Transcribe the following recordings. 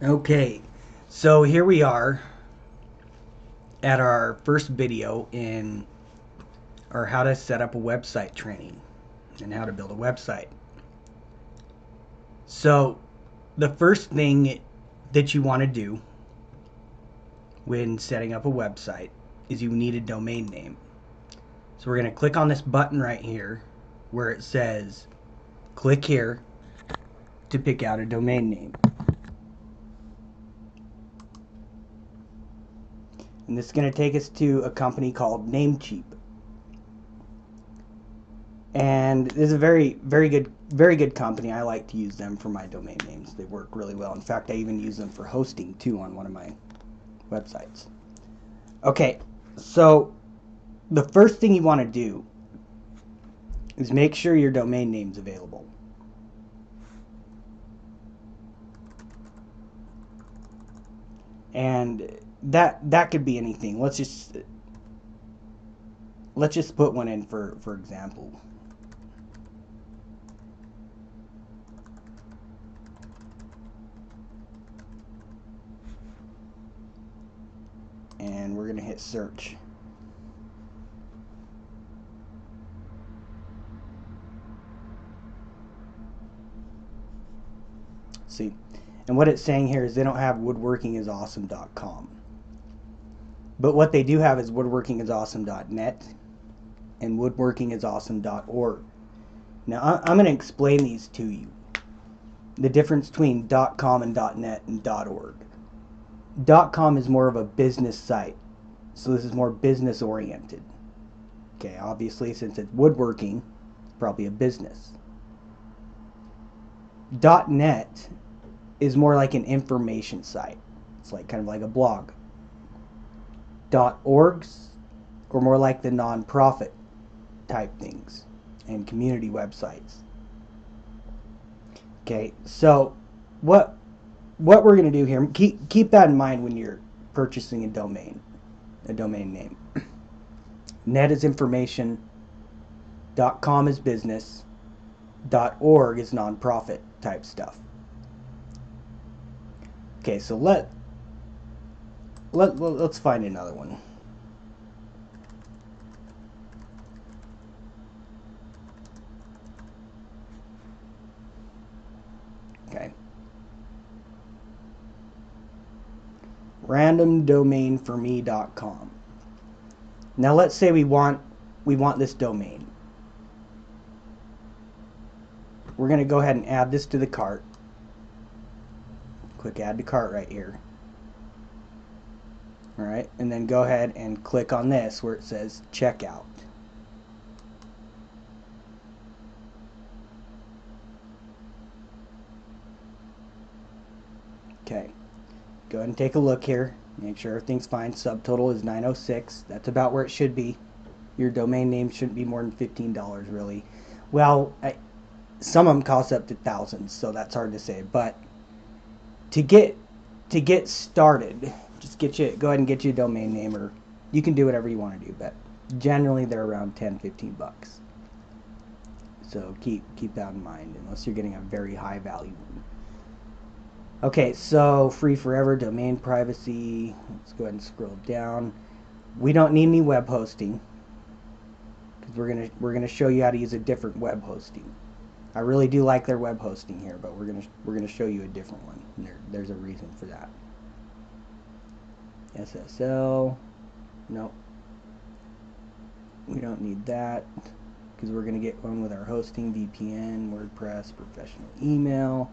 Okay, so here we are at our first video in our how to set up a website training and how to build a website. So the first thing that you want to do when setting up a website is you need a domain name. So we're going to click on this button right here where it says click here to pick out a domain name. And this is going to take us to a company called Namecheap. And this is a very good company. I like to use them for my domain names. They work really well. In fact, I even use them for hosting too on one of my websites. Okay, so the first thing you want to do is make sure your domain name's available. And that could be anything. Let's just put one in for example. And we're going to hit search. See, and what it's saying here is they don't have woodworkingisawesome.com. But what they do have is woodworkingisawesome.net and woodworkingisawesome.org. Now I'm going to explain these to you. The difference between .com and .net and .org. .com is more of a business site. So this is more business oriented. Okay, obviously since it's woodworking, it's probably a business. .net is more like an information site. It's like kind of like a blog. .orgs or more like the non-profit type things and community websites. Okay, so what we're going to do here, keep that in mind when you're purchasing a domain name. Net is information, .com is business, .org is nonprofit type stuff. Okay, so let's find another one. Okay. randomdomainforme.com. Now let's say we want this domain. We're going to go ahead and add this to the cart. Click add to cart right here. Alright, and then go ahead and click on this where it says checkout. Okay, go ahead and take a look here. Make sure everything's fine. Subtotal is 906. That's about where it should be. Your domain name shouldn't be more than $15 really. Well, some of them cost up to thousands, so that's hard to say. But to get started, just go ahead and get you a domain name, or you can do whatever you want to do. But generally, they're around 10-15 bucks. So keep that in mind, unless you're getting a very high value one. Okay, so free forever, domain privacy. Let's go ahead and scroll down. We don't need any web hosting because we're gonna show you how to use a different web hosting. I really do like their web hosting here, but we're gonna show you a different one. There's a reason for that. SSL, nope. We don't need that because we're gonna get one with our hosting, VPN, WordPress, professional email.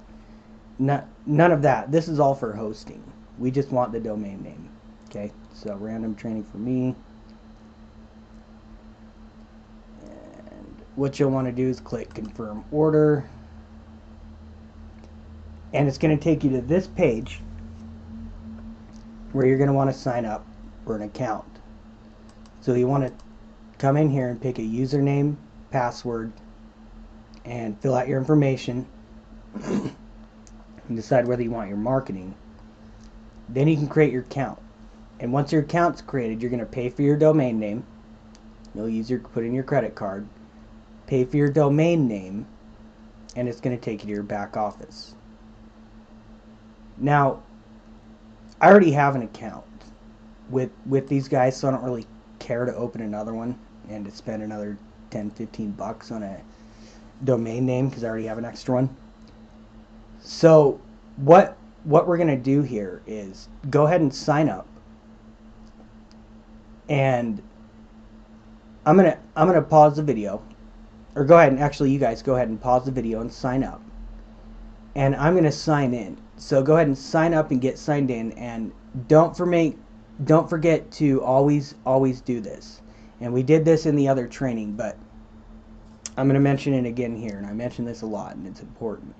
None of that. This is all for hosting. We just want the domain name. Okay, so random training for me. And what you'll want to do is click confirm order. And it's going to take you to this page where you're going to want to sign up for an account. So you want to come in here and pick a username, password, and fill out your information. And decide whether you want your marketing. Then you can create your account. And once your account's created, you're going to pay for your domain name. You'll put in your credit card, pay for your domain name, and it's going to take you to your back office. Now, I already have an account with these guys, so I don't really care to open another one and to spend another 10-15 bucks on a domain name because I already have an extra one. So what we're going to do here is go ahead and sign up, and I'm going to pause the video, or go ahead and actually you guys go ahead and pause the video and sign up, and I'm going to sign in. So go ahead and sign up and get signed in, and don't forget to always do this. And we did this in the other training, but I'm going to mention it again here, and I mention this a lot, and it's important.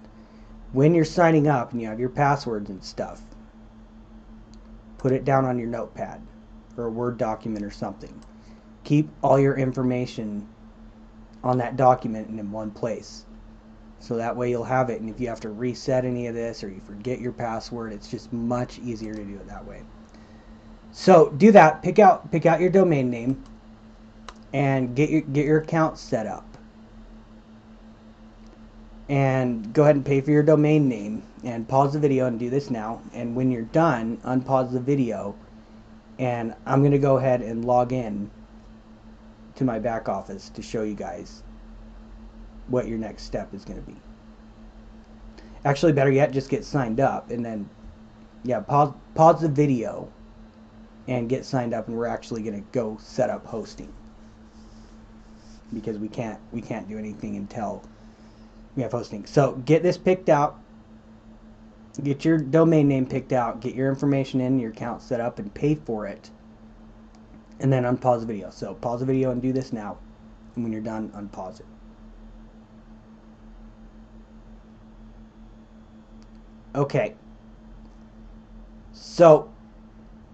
When you're signing up and you have your passwords and stuff, put it down on your notepad or a Word document or something. Keep all your information on that document and in one place. So that way you'll have it, and if you have to reset any of this or you forget your password, it's just much easier to do it that way. So do that. Pick out your domain name and get your account set up. And go ahead and pay for your domain name, and pause the video and do this now. And when you're done, unpause the video, and I'm going to go ahead and log in to my back office to show you guys what your next step is going to be. Actually, better yet, just get signed up, and then pause the video and get signed up, and we're actually going to go set up hosting, because we can't do anything until we have hosting. So get this picked out, get your domain name picked out, get your information in, your account set up, and pay for it, and then unpause the video. So pause the video and do this now, and when you're done, unpause it. Okay, so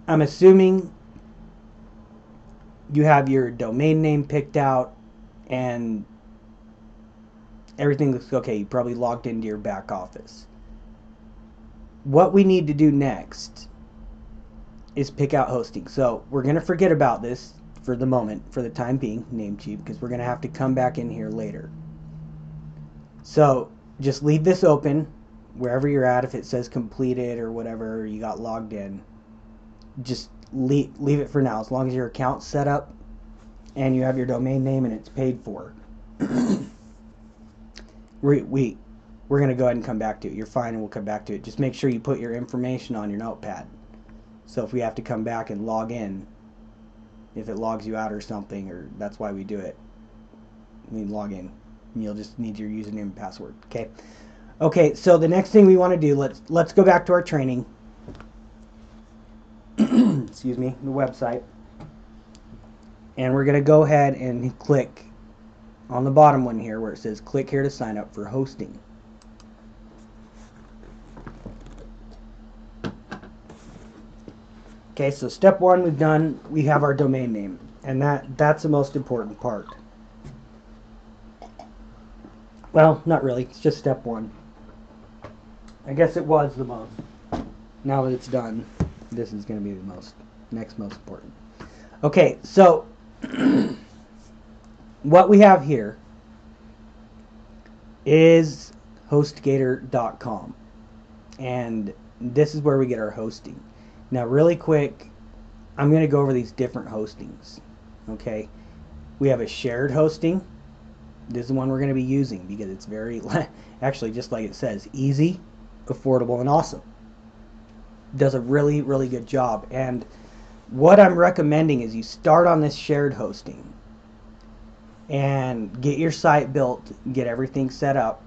I'm assuming you have your domain name picked out and everything looks okay. You probably logged into your back office. What we need to do next is pick out hosting. So we're going to forget about this for the moment, for the time being, Namecheap, because we're going to have to come back in here later. So just leave this open wherever you're at. If it says completed or whatever, you got logged in, just leave it for now, as long as your account's set up and you have your domain name and it's paid for. We're going to go ahead and come back to it. You're fine, and we'll come back to it. Just make sure you put your information on your notepad. So if we have to come back and log in, if it logs you out or something, or that's why we do it, we log in. And you'll just need your username and password. Okay. Okay. So the next thing we want to do, let's go back to our training. Excuse me, the website, and we're going to go ahead and click on the bottom one here where it says click here to sign up for hosting. Okay, so step one we've done. We have our domain name, and that's the most important part. Well, not really, it's just step one. I guess it was the most. Now that it's done, this is going to be the next most important. Okay, so what we have here is HostGator.com, and this is where we get our hosting. Now really quick, I'm going to go over these different hostings. Okay, we have a shared hosting. This is the one we're going to be using because it's very, actually just like it says, easy, affordable, and awesome. Does a really good job. And what I'm recommending is you start on this shared hosting and get your site built, get everything set up,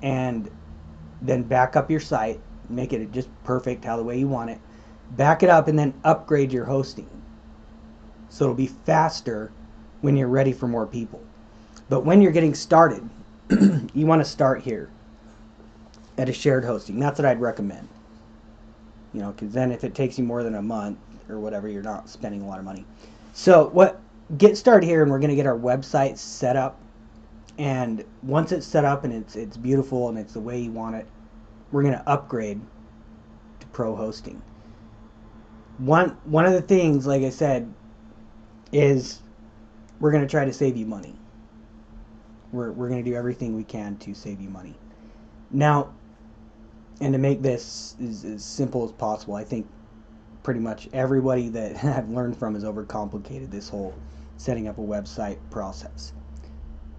and then back up your site, make it just perfect how the way you want it, back it up, and then upgrade your hosting so it'll be faster when you're ready for more people. But when you're getting started, you want to start here at a shared hosting. That's what I'd recommend. You know, because then if it takes you more than a month or whatever, you're not spending a lot of money. So get started here, and we're going to get our website set up. And once it's set up and it's beautiful and it's the way you want it, we're going to upgrade to pro hosting. One of the things, like I said, is we're going to try to save you money. We're going to do everything we can to save you money. Now, and to make this as simple as possible, I think pretty much everybody that I've learned from has overcomplicated this whole setting up a website process.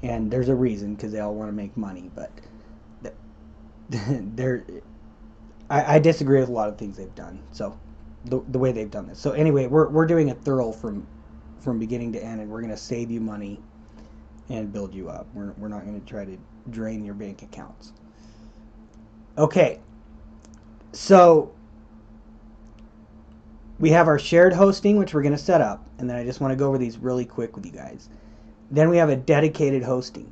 And there's a reason, because they all want to make money, but they're I disagree with a lot of things they've done. So the way they've done this. So anyway, we're doing it thorough from beginning to end, and we're going to save you money and build you up. We're not going to try to drain your bank accounts. Okay, so we have our shared hosting, which we're going to set up, and then I just want to go over these really quick with you guys. Then we have a dedicated hosting.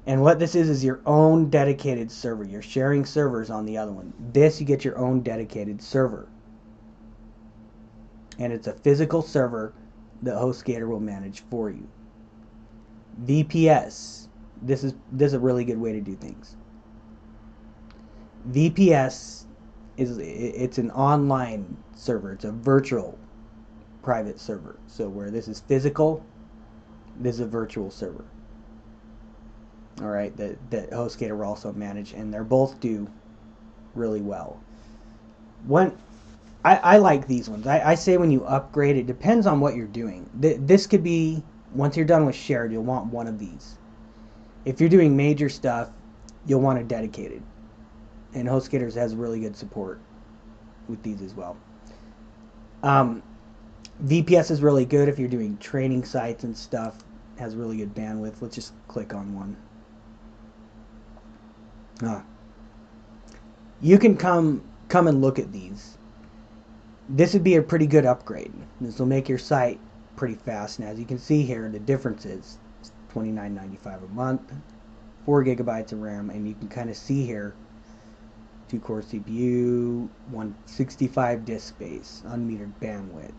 And what this is your own dedicated server. You're sharing servers on the other one. This, you get your own dedicated server. And it's a physical server that HostGator will manage for you. VPS. This is a really good way to do things. VPS it's an online server. It's a virtual private server. So where this is physical, this is a virtual server. All right, that HostGator will also manage, and they're both do really well. I like these ones. I say when you upgrade, it depends on what you're doing. This could be, once you're done with shared, you'll want one of these. If you're doing major stuff, you'll want a dedicated. And HostGator has really good support with these as well. VPS is really good if you're doing training sites and stuff. It has really good bandwidth. Let's just click on one. You can come and look at these. This would be a pretty good upgrade. This will make your site pretty fast. And as you can see here, the difference is $29.95 a month, 4 gigabytes of RAM, and you can kind of see here 2-core CPU, 165 disk space, unmetered bandwidth.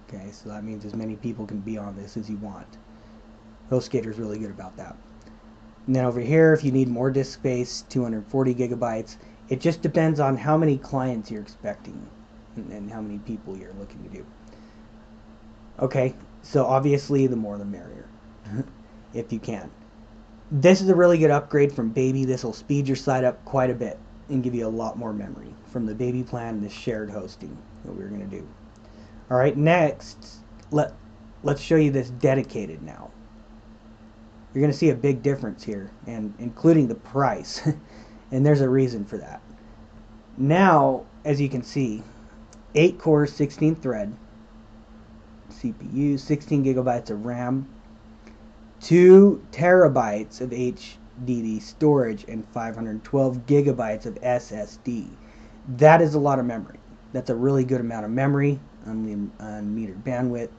Okay, so that means as many people can be on this as you want. HostGator is really good about that. And then over here, if you need more disk space, 240 gigabytes. It just depends on how many clients you're expecting and how many people you're looking to do. Okay, so obviously the more the merrier, if you can. This is a really good upgrade from Baby. This will speed your site up quite a bit and give you a lot more memory from the Baby plan and the shared hosting that we're going to do. All right, next, let's show you this dedicated now. You're going to see a big difference here, and including the price. And there's a reason for that. Now, as you can see, 8 cores, 16 thread, CPU, 16 gigabytes of RAM, 2 terabytes of HDD storage, and 512 gigabytes of SSD. That is a lot of memory. That's a really good amount of memory, unmetered bandwidth.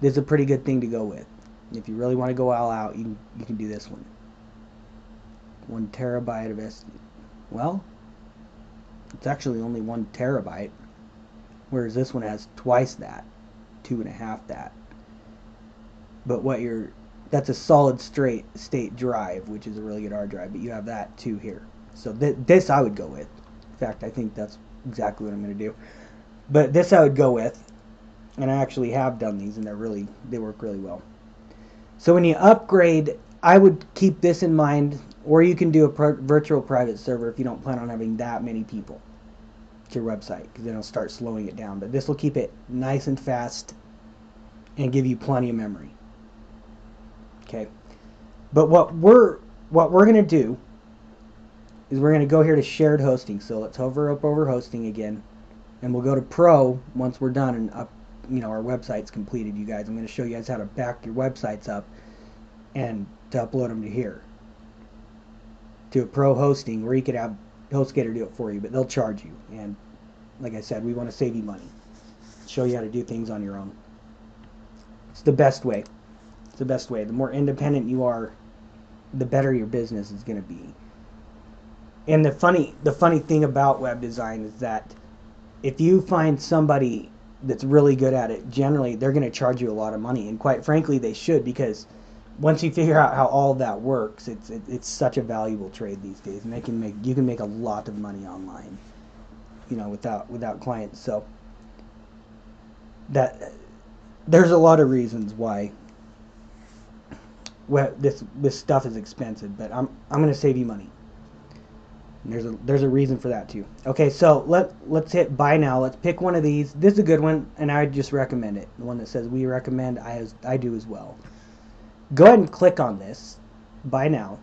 This is a pretty good thing to go with. If you really want to go all out, you can do this one. 1 terabyte of SD. Well, it's actually only 1 terabyte, whereas this one has twice that, 2.5 that. But that's a solid state drive, which is a really good hard drive, but you have that too here. So this I would go with. In fact, I think that's exactly what I'm going to do. But this I would go with, and I actually have done these, and they work really well. So when you upgrade, I would keep this in mind, or you can do a virtual private server if you don't plan on having that many people to your website, because then it'll start slowing it down. But this will keep it nice and fast and give you plenty of memory. Okay, but what we're going to do is we're going to go here to shared hosting. So let's hover up over hosting again, and we'll go to Pro once we're done and up. Our website's completed, you guys. I'm going to show you guys how to back your websites up and to upload them to here, to a Pro hosting, where you could have HostGator do it for you, but they'll charge you. And like I said, we want to save you money, show you how to do things on your own. It's the best way. It's the best way. The more independent you are, the better your business is going to be. And the funny thing about web design is that if you find somebody that's really good at it, generally they're going to charge you a lot of money, and quite frankly they should, because once you figure out how all of that works, it's such a valuable trade these days, and you can make a lot of money online, without clients. So that there's a lot of reasons why this stuff is expensive, but I'm going to save you money. And there's a reason for that too. Okay, so let's hit buy now. Let's pick one of these. This is a good one, and I just recommend it. The one that says we recommend, I do as well. Go ahead and click on this, buy now.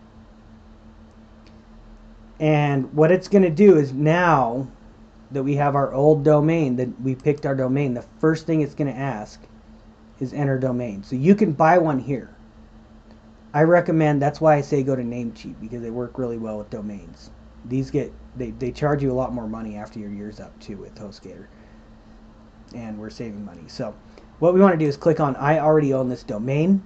And what it's going to do is, now that we have our old domain, that we picked our domain, the first thing it's going to ask is enter domain. So you can buy one here. I recommend, that's why I say go to Namecheap, because they work really well with domains. These they charge you a lot more money after your year's up too with HostGator. And we're saving money. So what we want to do is click on I already own this domain,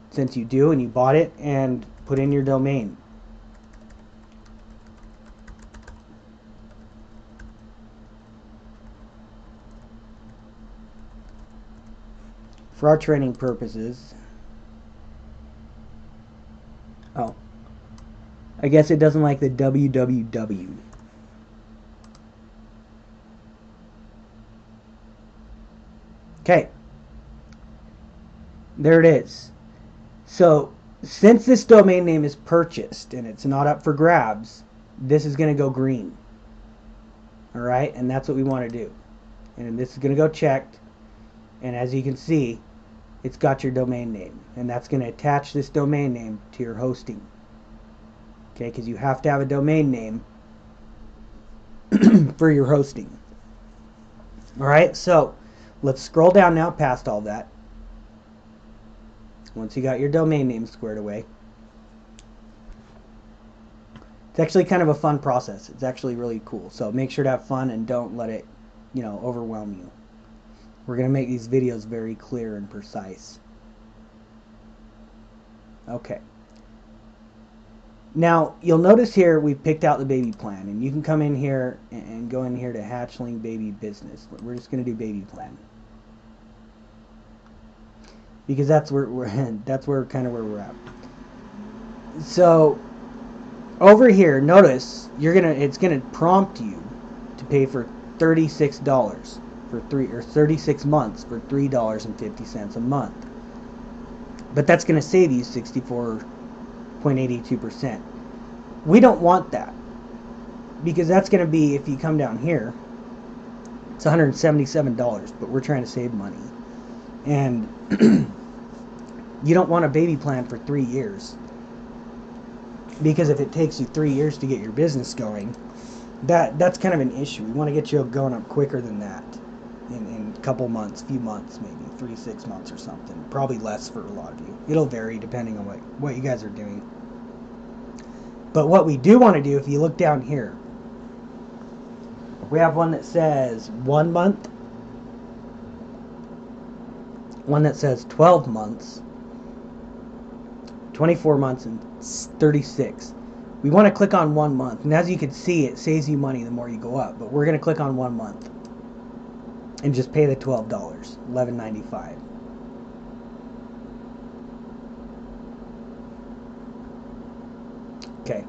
since you do and you bought it, and put in your domain. For our training purposes, oh, I guess it doesn't like the www. Okay, there it is. So since this domain name is purchased and it's not up for grabs, this is going to go green. Alright, and that's what we want to do. And this is going to go checked, and as you can see, it's got your domain name, and that's going to attach this domain name to your hosting. Okay, because you have to have a domain name for your hosting. Alright, so let's scroll down now past all that. Once you got your domain name squared away, it's actually kind of a fun process. It's actually really cool. So make sure to have fun and don't let it, overwhelm you. We're going to make these videos very clear and precise. Okay. Now, you'll notice here we picked out the baby plan, and you can come in here and go in here to Hatchling Baby Business. We're just going to do baby plan, because that's where we're kind of where we're at. So over here, notice it's gonna prompt you to pay for $36 for 36 months for $3.50 a month. But that's gonna save you 64.82%. We don't want that, because that's gonna be, if you come down here, it's $177, but we're trying to save money. And you don't want a baby plan for 3 years, because if it takes you 3 years to get your business going, that's kind of an issue. We want to get you going up quicker than that, in a couple months, few months, maybe 3-6 months or something. Probably less for a lot of you. It'll vary depending on what you guys are doing. But what we do want to do, if you look down here, we have one that says 1 month, one that says 12 months, 24 months, and 36. We want to click on 1 month, and as you can see, it saves you money the more you go up, but we're going to click on 1 month and just pay the $12, $11.95. Okay.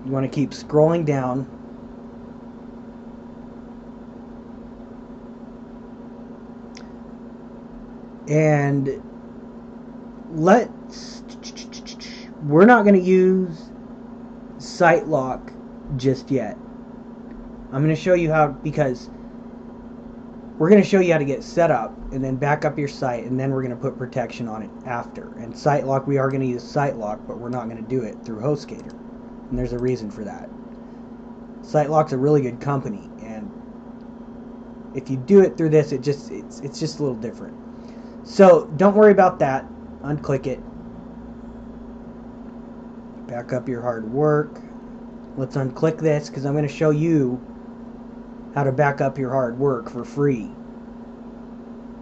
You want to keep scrolling down. And we're not going to use SiteLock just yet. I'm going to show you how, because we're going to show you how to get set up and then back up your site, and then we're going to put protection on it after. And SiteLock, we are going to use SiteLock, but we're not going to do it through HostGator. And there's a reason for that. SiteLock's a really good company, and if you do it through this, it's just a little different. So don't worry about that. Unclick it. Back up your hard work. Let's unclick this, because I'm going to show you how to back up your hard work for free.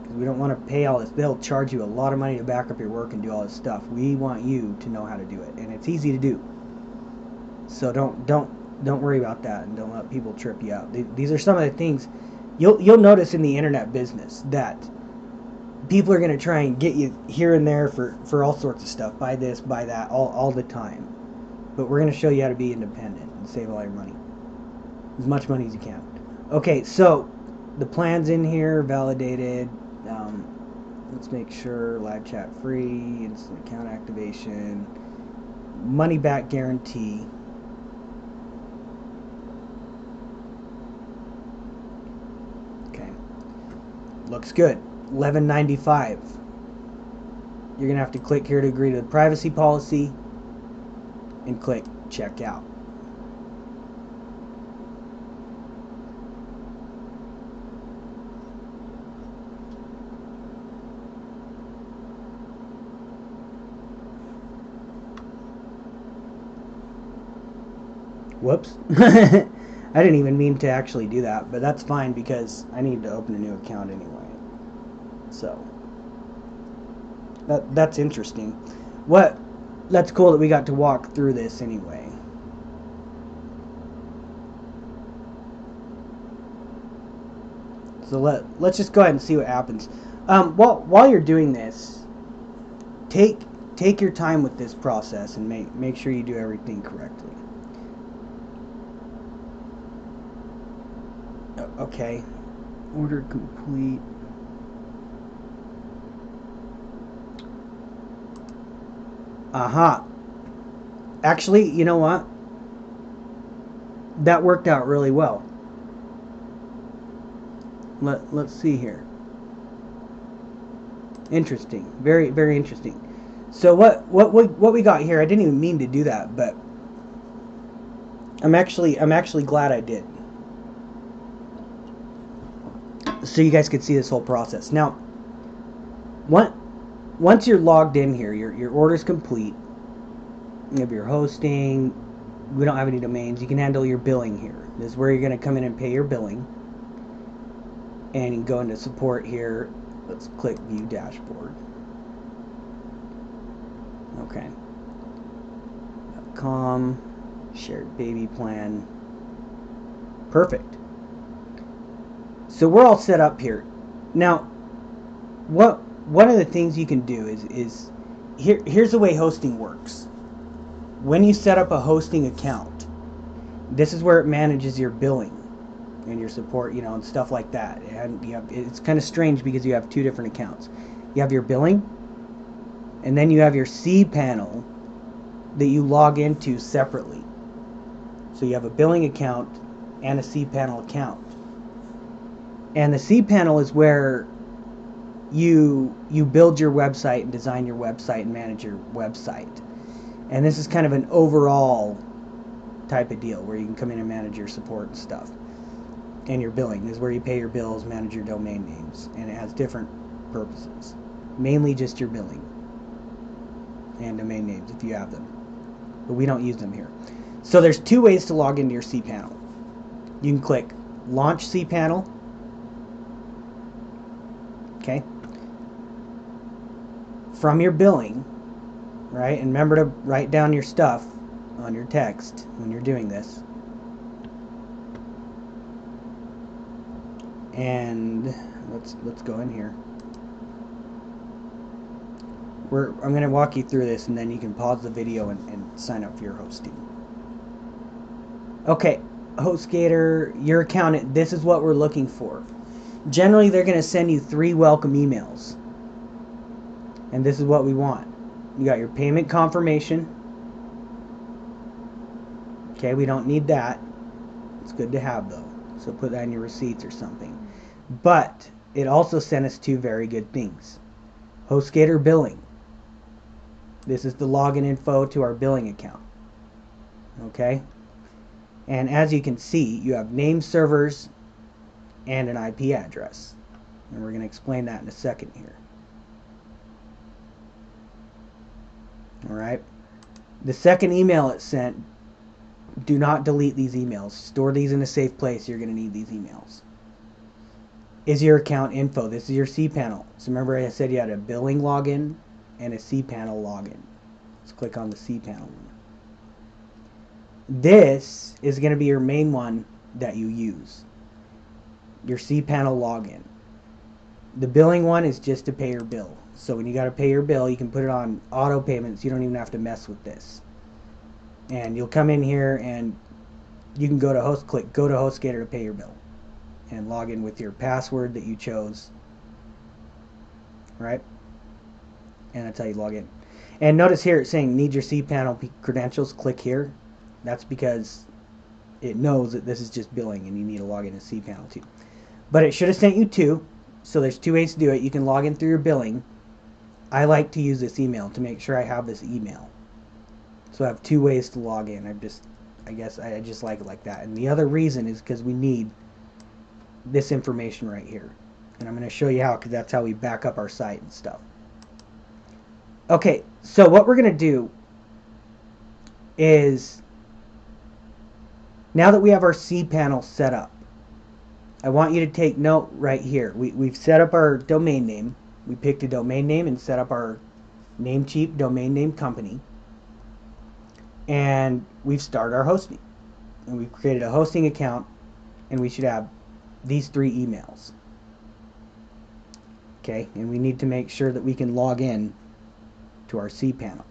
Because we don't want to pay all this. They'll charge you a lot of money to back up your work and do all this stuff. We want you to know how to do it, and it's easy to do. So don't worry about that, and don't let people trip you out. These are some of the things you'll notice in the internet business, that people are going to try and get you here and there for all sorts of stuff. Buy this, buy that, all the time. But we're going to show you how to be independent and save all your money. As much money as you can. Okay, so the plan's in here, validated. Let's make sure live chat free, instant account activation. money back guarantee. Okay, looks good. $11.95. You're gonna have to click here to agree to the privacy policy and click checkout. Whoops. I didn't even mean to actually do that, but that's fine because I need to open a new account anyway. So that's interesting. That's cool that we got to walk through this anyway. So let's just go ahead and see what happens. While you're doing this, take your time with this process and make sure you do everything correctly. Okay, order complete. Aha. Actually, you know what? That worked out really well. Let's see here. Interesting. Very, very interesting. So what we got here, I didn't even mean to do that, but I'm actually glad I did. So you guys could see this whole process. Now, once you're logged in here, your order's complete. You have your hosting. We don't have any domains. You can handle your billing here. This is where you're going to come in and pay your billing. And you can go into support here. Let's click view dashboard. Okay. .com, shared baby plan. Perfect. So we're all set up here. Now, one of the things you can do is here's the way hosting works. When you set up a hosting account, this is where it manages your billing and your support, and stuff like that. And it's kind of strange because you have two different accounts. You have your billing, and then you have your cPanel that you log into separately. So you have a billing account and a cPanel account. And the cPanel is where you build your website and design your website and manage your website. And this is kind of an overall type of deal where you can come in and manage your support and stuff. And your billing is where you pay your bills, manage your domain names, and it has different purposes. Mainly just your billing and domain names if you have them. But we don't use them here. So there's two ways to log into your cPanel. You can click Launch cPanel. Okay. From your billing, right? And remember to write down your stuff on your text when you're doing this. And let's go in here. I'm going to walk you through this, and then you can pause the video and sign up for your hosting. Okay, HostGator, your account, this is what we're looking for. Generally, they're going to send you 3 welcome emails. And this is what we want. You got your payment confirmation. Okay, we don't need that. It's good to have, though. So put that in your receipts or something. But it also sent us 2 very good things. HostGator billing. This is the login info to our billing account. Okay? And as you can see, you have name servers and an IP address. And we're going to explain that in a second here. Alright? The second email it sent, do not delete these emails. Store these in a safe place. You're going to need these emails. Is your account info. This is your cPanel. So remember I said you had a billing login and a cPanel login. Let's click on the cPanel one. This is going to be your main one that you use. Your cPanel login. The billing one is just to pay your bill. So when you got to pay your bill, you can put it on auto payments. You don't even have to mess with this. And you'll come in here and you can go to go to HostGator to pay your bill. And log in with your password that you chose. Right? And that's how you log in. And notice here it's saying need your cPanel credentials, click here. That's because it knows that this is just billing and you need to log in to cPanel too. But it should have sent you two, so there's two ways to do it. You can log in through your billing. I like to use this email to make sure I have this email. So I have two ways to log in. I guess I just like it like that. And the other reason is because we need this information right here. And I'm going to show you how, because that's how we back up our site and stuff. Okay, so what we're going to do is, now that we have our cPanel set up, I want you to take note right here. We've set up our domain name. We picked a domain name and set up our Namecheap domain name company. And we've started our hosting. And we've created a hosting account, and we should have these three emails. Okay, and we need to make sure that we can log in to our cPanel.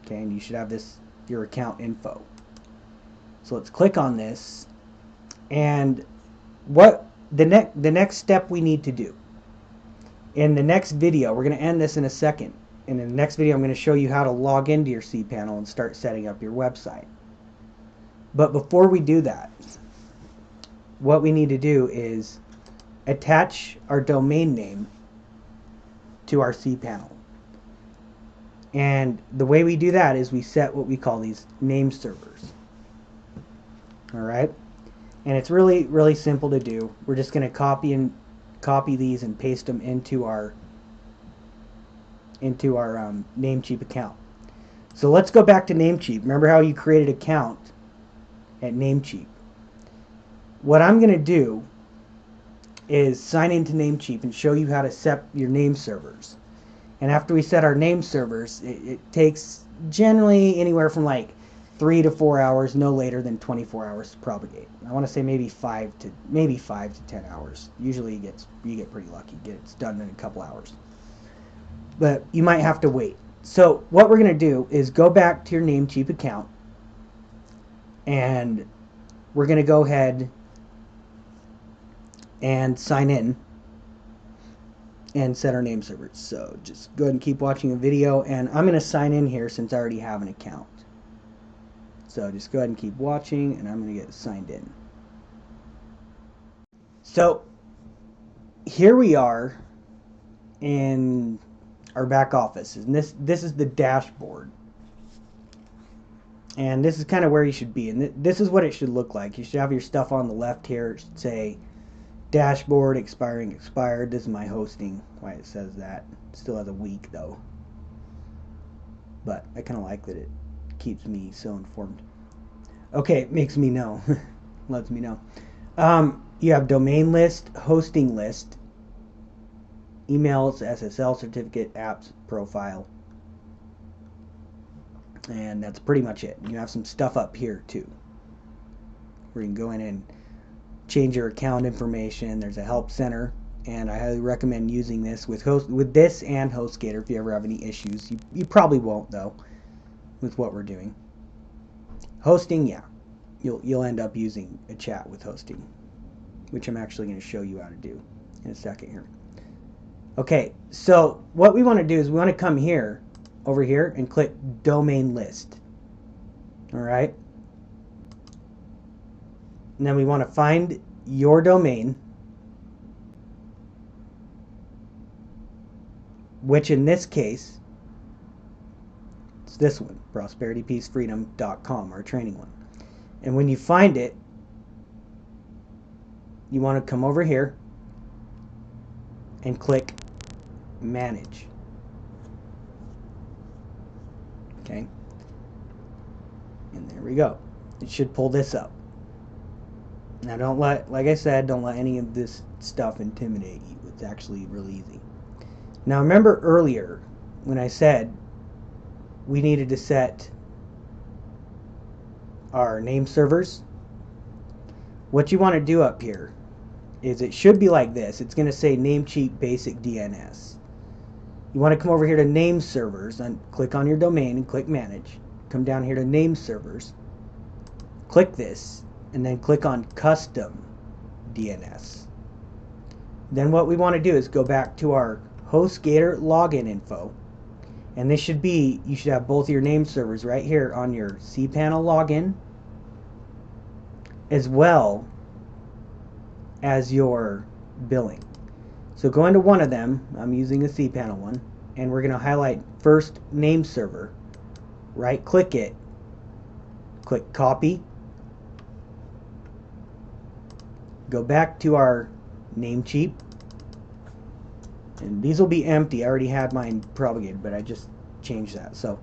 Okay, and you should have this, your account info. So let's click on this, and what the next step we need to do in the next video, we're going to end this in a second. In the next video, I'm going to show you how to log into your cPanel and start setting up your website. But before we do that, what we need to do is attach our domain name to our cPanel. And the way we do that is we set what we call these name servers. Alright? And it's really, really simple to do. We're just going to copy these and paste them into our Namecheap account. So let's go back to Namecheap. Remember how you created an account at Namecheap? What I'm going to do is sign into Namecheap and show you how to set your name servers. And after we set our name servers, it takes generally anywhere from like 3 to 4 hours, no later than 24 hours to propagate. I want to say maybe 5 to 10 hours. Usually you get pretty lucky, it's done in a couple hours. But you might have to wait. So what we're going to do is go back to your Namecheap account, and we're going to go ahead and sign in and set our name servers. So just go ahead and keep watching the video, and I'm going to sign in here since I already have an account. So just go ahead and keep watching, and I'm going to get signed in. So here we are in our back office, and this is the dashboard, and this is kind of where you should be, and this is what it should look like. You should have your stuff on the left here. It should say dashboard, expired. This is my hosting, why it says that. It still has a week though, but I kind of like that it keeps me so informed. Okay, it makes me know. Lets me know. You have domain list, hosting list, emails, SSL certificate, apps, profile, and that's pretty much it. You have some stuff up here too, where you can go in and change your account information. There's a help center, and I highly recommend using this with this and HostGator if you ever have any issues. You probably won't though with what we're doing. Hosting, yeah, you'll end up using a chat with hosting, which I'm actually going to show you how to do in a second here. Okay, so what we want to do is we want to come here, over here, and click domain list. Alright? And then we want to find your domain, which in this case, it's this one, prosperitypeacefreedom.com, our training one. And when you find it, you want to come over here and click manage. Okay, and there we go. It should pull this up. Now don't like I said, don't let any of this stuff intimidate you. It's actually really easy. Now remember earlier when I said we needed to set our name servers? What you want to do up here is it should be like this. It's going to say Namecheap Basic DNS. You want to come over here to name servers and click on your domain and click manage. Come down here to name servers, click this, and then click on custom DNS. Then what we want to do is go back to our HostGator login info, And this should be, you should have both your name servers right here on your cPanel login, as well as your billing. So go into one of them. I'm using the cPanel one, and we're going to highlight first name server. Right click it, click copy, go back to our Namecheap, and these will be empty. I already had mine propagated, but I just changed that. So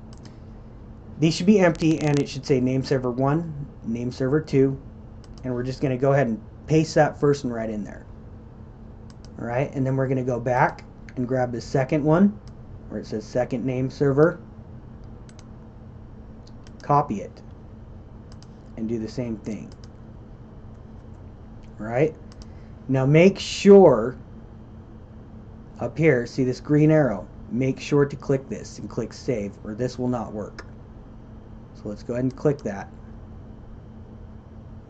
these should be empty, and it should say name server 1, name server 2, and we're just going to go ahead and paste that first one right in there. Alright, and then we're going to go back and grab the second one where it says second name server, copy it, and do the same thing. Alright, now make sure up here, see this green arrow, make sure to click this and click save, or this will not work. So let's go ahead and click that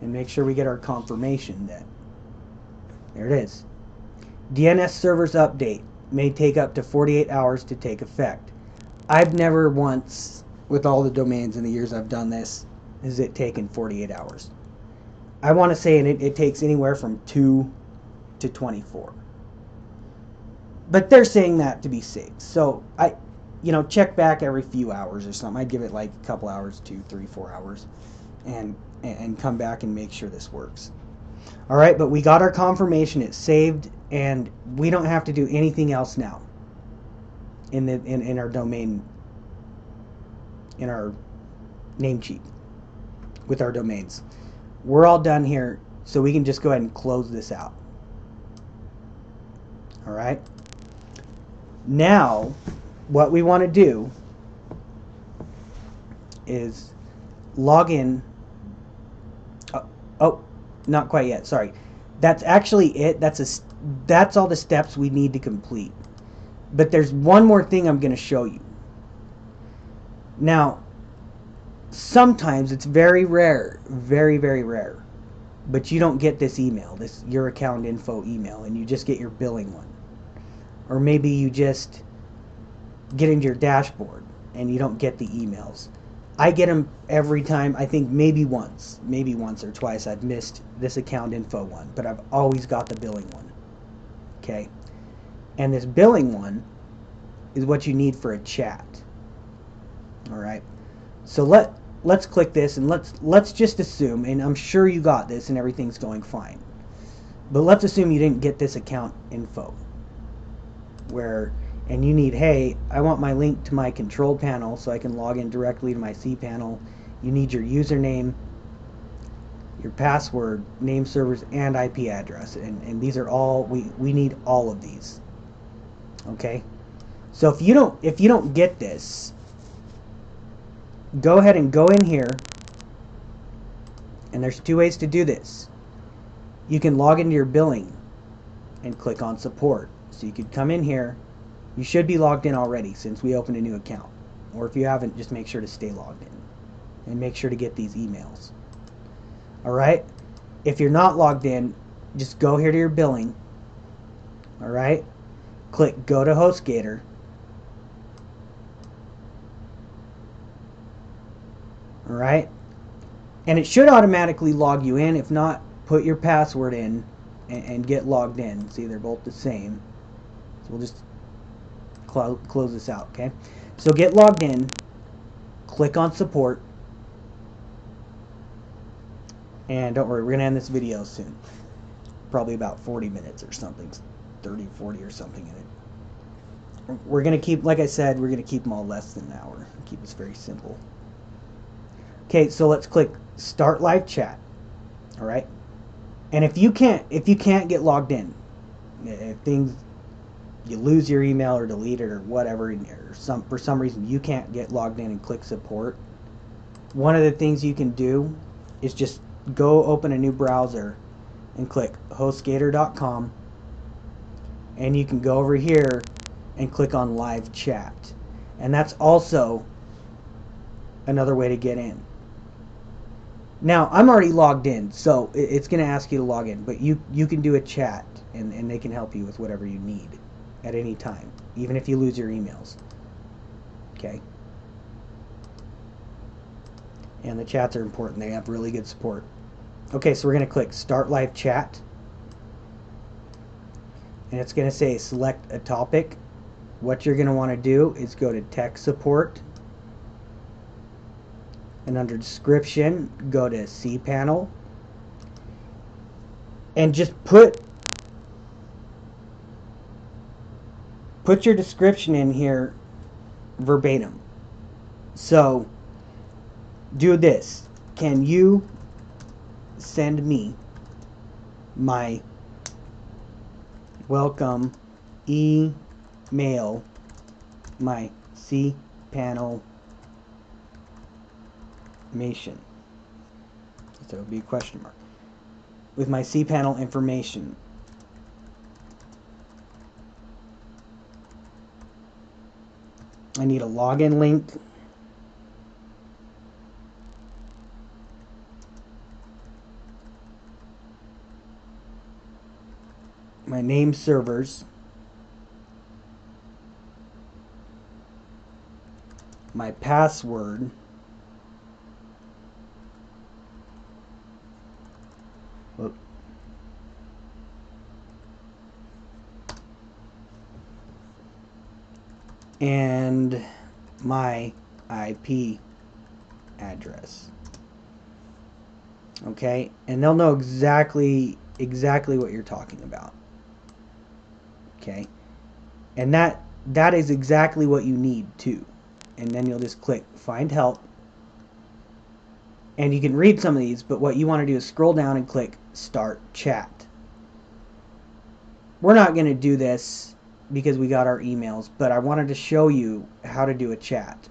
and make sure we get our confirmation that there it is. DNS servers update may take up to 48 hours to take effect. I've never once, with all the domains in the years I've done this, has it taken 48 hours. I want to say it takes anywhere from 2 to 24. But they're saying that to be safe. So check back every few hours or something. I'd give it like a couple hours, 2, 3, 4 hours, and come back and make sure this works. All right, but we got our confirmation. It's saved, and we don't have to do anything else now in our domain, in our Namecheap with our domains. We're all done here, so we can just go ahead and close this out. All right. Now, what we want to do is log in. Oh, not quite yet. Sorry. That's actually it. That's all the steps we need to complete. But there's one more thing I'm going to show you. Now, sometimes it's very rare, very, very rare, but you don't get this email, this your account info email, and you just get your billing one. Or maybe you just get into your dashboard and you don't get the emails. I get them every time. I think maybe once or twice I've missed this account info one, but I've always got the billing one. Okay? And this billing one is what you need for a chat. All right? So let's click this, and let's just assume, and I'm sure you got this and everything's going fine, but let's assume you didn't get this account info and you need, hey, I want my link to my control panel so I can log in directly to my cPanel. You need your username, your password, name servers, and IP address, and these are all, we need all of these. Okay, so if you don't get this, go ahead and go in here, and there's two ways to do this. You can log into your billing and click on support. So you could come in here. You should be logged in already since we opened a new account, or if you haven't, just make sure to stay logged in and make sure to get these emails. Alright, if you're not logged in, just go here to your billing. Alright, click go to HostGator. Alright, and it should automatically log you in. If not, put your password in and get logged in. See, they're both the same. So we'll just close this out, okay? So get logged in, click on support, and don't worry, we're going to end this video soon. Probably about 40 minutes or something, 30, 40 or something in it. We're going to keep, like I said, we're going to keep them all less than an hour. Keep this very simple. Okay, so let's click Start Live Chat. All right, and if you can't get logged in, if you lose your email or delete it or whatever, or for some reason you can't get logged in and click support, one of the things you can do is just go open a new browser and click hostgator.com, and you can go over here and click on live chat, and that's also another way to get in. Now, I'm already logged in, so it's going to ask you to log in, but you can do a chat, and they can help you with whatever you need at any time, even if you lose your emails. Okay. And the chats are important. They have really good support. Okay, so we're going to click Start Live Chat. And it's going to say select a topic. What you're going to want to do is go to Tech Support. And under Description, go to cPanel. And just put your description in here verbatim. So do this. Can you send me my welcome email, my cPanel information? So it would be a question mark. With my cPanel information. I need a login link. My name servers. My password. Whoop. And my IP address. Okay, and they'll know exactly what you're talking about. Okay, and that is exactly what you need too. And then you'll just click Find Help. And you can read some of these, but what you want to do is scroll down and click Start Chat. We're not going to do this because we got our emails, but I wanted to show you how to do a chat.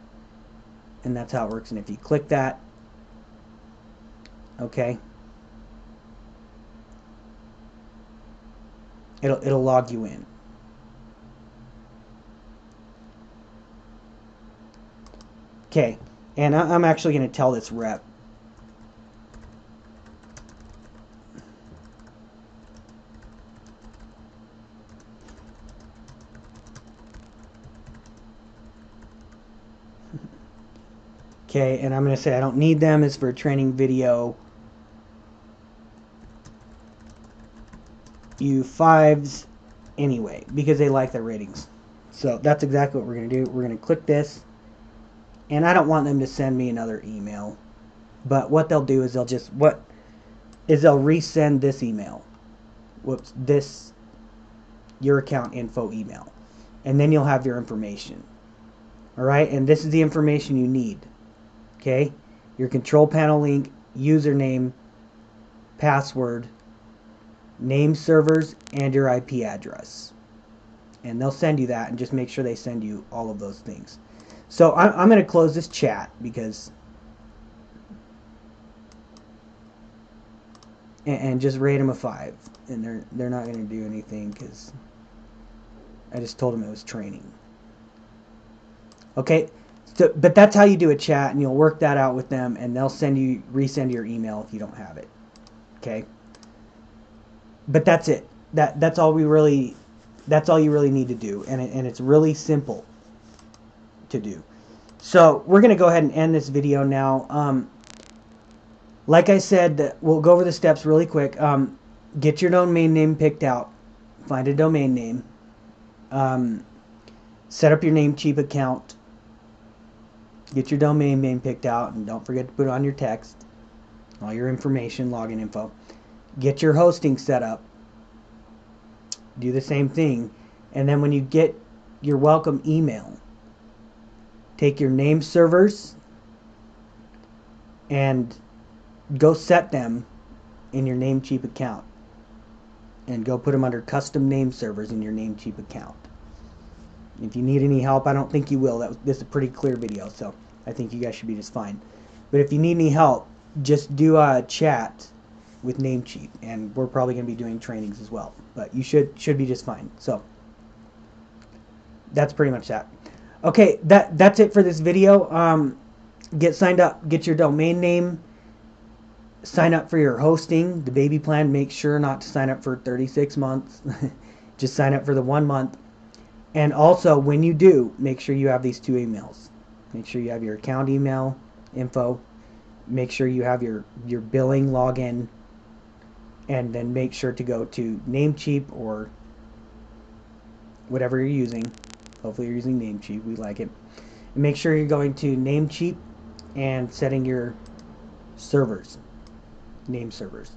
And that's how it works. And if you click that, okay, it'll log you in. Okay, and I'm actually going to tell this rep. Okay, and I'm going to say I don't need them. It's for a training video. U5s anyway, because they like their ratings. So that's exactly what we're going to do. We're going to click this. And I don't want them to send me another email. But what they'll do is they'll resend this email. Whoops, this your account info email. And then you'll have your information. Alright, and this is the information you need. Okay? Your control panel link, username, password, name servers, and your IP address. And they'll send you that, and just make sure they send you all of those things. So I'm going to close this chat because and just rate them a 5. And they're not going to do anything because I just told them it was training. Okay, so, but that's how you do a chat, and you'll work that out with them, and they'll resend your email if you don't have it. Okay, but that's it. That's all you really need to do, and it's really simple to do. So we're going to go ahead and end this video now. Like I said, we'll go over the steps really quick. Get your domain name picked out. Find a domain name. Set up your Namecheap account. Get your domain name picked out, and don't forget to put on your text, all your information, login info. Get your hosting set up. Do the same thing. And then when you get your welcome email, take your name servers and go set them in your Namecheap account. And go put them under custom name servers in your Namecheap account. If you need any help, I don't think you will. This is a pretty clear video, so I think you guys should be just fine. But if you need any help, just do a chat with Namecheap, and we're probably going to be doing trainings as well. But you should be just fine. So that's pretty much that. Okay, that's it for this video. Get signed up. Get your domain name. Sign up for your hosting, the baby plan. Make sure not to sign up for 36 months. Just sign up for the 1 month. And also, when you do, make sure you have these 2 emails. Make sure you have your account email info. Make sure you have your billing login, and then make sure to go to Namecheap or whatever you're using. Hopefully you're using Namecheap. We like it. And make sure you're going to Namecheap and setting your servers, name servers.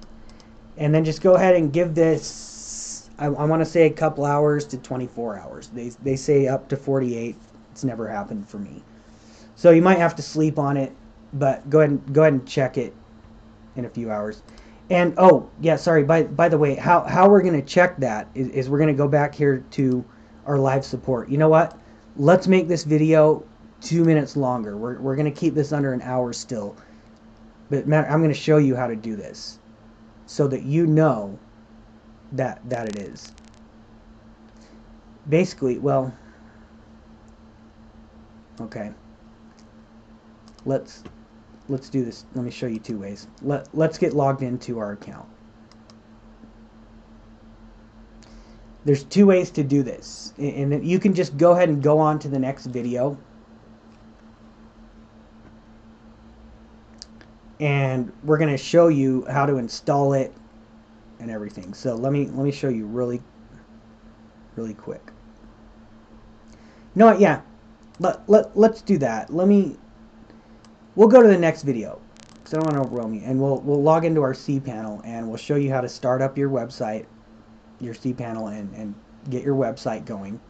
And then just go ahead and give this, I want to say a couple hours to 24 hours. They say up to 48. It's never happened for me. So you might have to sleep on it, but go ahead and check it in a few hours. And oh yeah, sorry, by the way, how we're gonna check that is we're gonna go back here to our live support. You know what? Let's make this video 2 minutes longer. We're gonna keep this under an hour still. But I'm gonna show you how to do this so that you know that it is. Basically, well, okay. Let's do this. Let me show you two ways. Let's get logged into our account. There's two ways to do this, and you can just go ahead and go on to the next video, and we're going to show you how to install it and everything. So let me show you really quick. You know what? Yeah, let's do that. We'll go to the next video, because I don't want to overwhelm you, and we'll log into our cPanel, and we'll show you how to start up your website, your cPanel, and get your website going.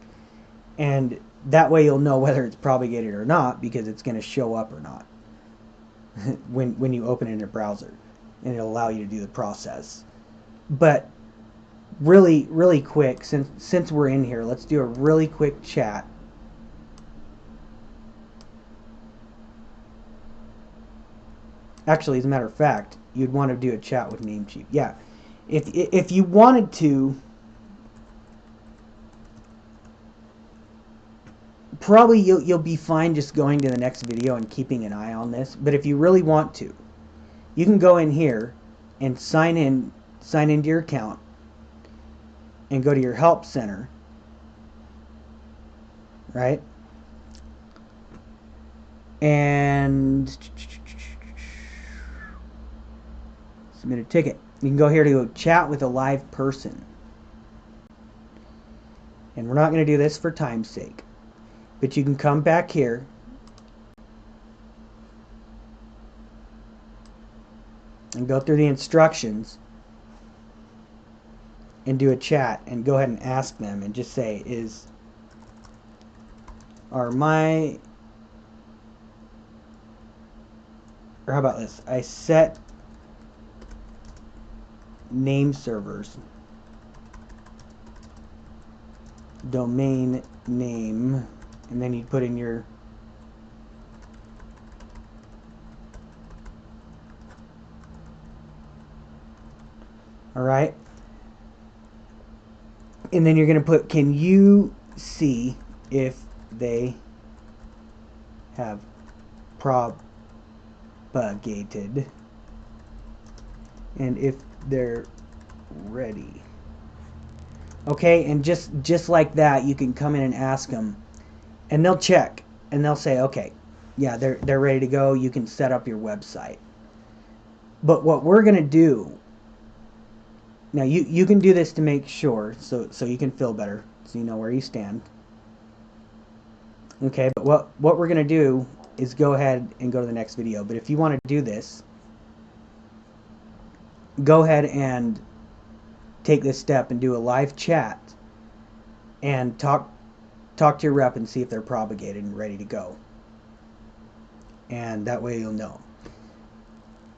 And that way you'll know whether it's propagated or not, because it's going to show up or not when you open it in your browser, and it'll allow you to do the process. But really quick, since we're in here, let's do a really quick chat. Actually, as a matter of fact, you'd want to do a chat with Namecheap. Yeah, if you wanted to, probably you'll be fine just going to the next video and keeping an eye on this. But if you really want to, you can go in here and sign into your account, and go to your help center, right? And submit a ticket. You can go here to chat with a live person. And we're not going to do this for time's sake, but you can come back here and go through the instructions and do a chat, and go ahead and ask them and just say, or how about this? I set name servers, domain name, and then you put in your alright, and then you're going to put, can you see if they have propagated, and if they're ready. Okay, and just like that, you can come in and ask them, and they'll check, and they'll say, okay, yeah, they're ready to go. You can set up your website. But what we're gonna do now, you can do this to make sure, so you can feel better, so you know where you stand. Okay, but what we're gonna do is go ahead and go to the next video. But if you want to do this, go ahead and take this step and do a live chat and talk to your rep and see if they're propagated and ready to go. And that way you'll know.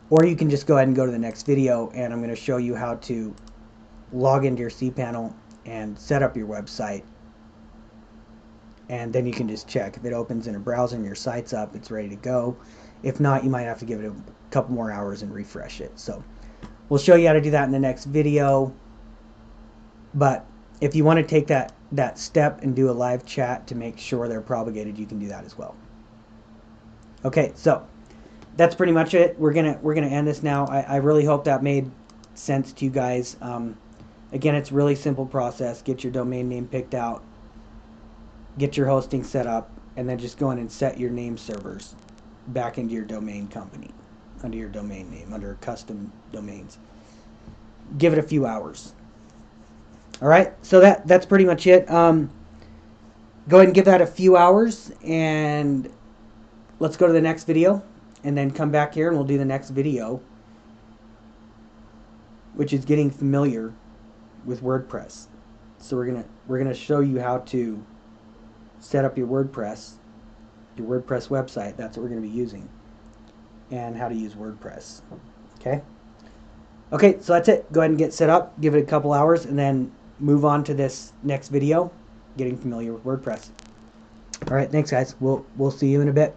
Or you can just go ahead and go to the next video, and I'm going to show you how to log into your cPanel and set up your website. And then you can just check. If it opens in a browser and your site's up, it's ready to go. If not, you might have to give it a couple more hours and refresh it. So we'll show you how to do that in the next video. But if you want to take that step and do a live chat to make sure they're propagated, you can do that as well. Okay, so that's pretty much it. We're gonna end this now. I really hope that made sense to you guys. Again, it's a really simple process. Get your domain name picked out, get your hosting set up, and then just go in and set your name servers back into your domain company, under your domain name, under custom domains. Give it a few hours. All right, so that's pretty much it. Go ahead and give that a few hours, and let's go to the next video, and then come back here and we'll do the next video, which is getting familiar with WordPress. So we're gonna show you how to set up your WordPress website. That's what we're gonna be using, and how to use WordPress. Okay, so that's it. Go ahead and get set up, give it a couple hours, and then move on to this next video, getting familiar with WordPress. All right, thanks guys. We'll see you in a bit.